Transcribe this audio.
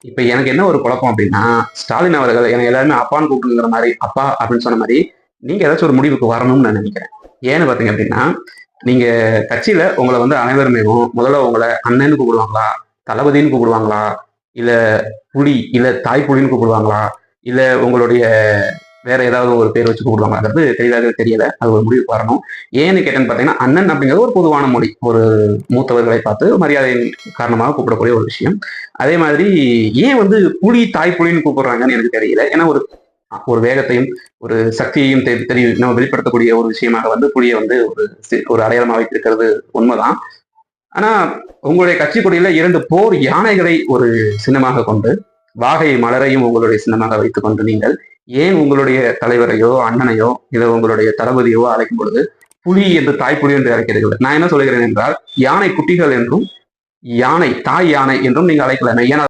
இப்ப எனக்கு என்ன ஒரு குழப்பம் அப்படின்னா, ஸ்டாலின் அவர்கள் என்னை எல்லாருமே அப்பான்னு கூப்பிடுங்கிற மாரி, அப்பா அப்படின்னு சொன்ன மாரி, நீங்க ஏதாச்சும் ஒரு முடிவுக்கு வரணும்னு நான் நினைக்கிறேன். ஏன்னு பார்த்தீங்க அப்படின்னா, நீங்க கட்சியில உங்கள வந்து அனைவருமேவும் முதல்ல உங்கள அண்ணன்னு கூப்பிடுவாங்களா? தளபதின்னு கூப்பிடுவாங்களா? இல்ல புலி, இல்ல தாய் புலின்னு கூப்பிடுவாங்களா? இல்ல உங்களுடைய வேற ஏதாவது ஒரு பேர் வச்சு கூப்பிடுவாங்களாங்கிறது தெளிவாக தெரியல. அது ஒரு முடிவுக்கு வரணும். ஏன்னு கேட்டேன்னு பார்த்தீங்கன்னா, அண்ணன் அப்படிங்கிறது ஒரு பொதுவான மொழி. ஒரு மூத்தவர்களை பார்த்து மரியாதையின் காரணமாக கூப்பிடக்கூடிய ஒரு விஷயம். அதே மாதிரி ஏன் வந்து புலி, தாய் புலின்னு கூப்பிடுறாங்கன்னு எனக்கு தெரியல. ஏன்னா ஒரு ஒரு வேகத்தையும், ஒரு சக்தியையும் நம்ம வெளிப்படுத்தக்கூடிய ஒரு விஷயமாக வந்து புலிய வந்து ஒரு அடையாளமா வைத்திருக்கிறது உண்மதான். ஆனா, உங்களுடைய கட்சி கொடியில 2 போர் யானைகளை ஒரு சின்னமாக கொண்டு, வாகை மலரையும் உங்களுடைய சின்னமாக வைத்துக் கொண்டு நீங்கள், ஏன் உங்களுடைய தலைவரையோ, அண்ணனையோ, இல்ல உங்களுடைய தளபதியோ அழைக்கும் பொழுது, புலி என்று தாய் புலி என்று அழைக்கிறீர்கள். நான் என்ன சொல்கிறேன் என்றால், யானை குட்டிகள் என்றும், யானை தாய் யானை என்றும் நீங்க அழைக்கலாம். ஏன்னா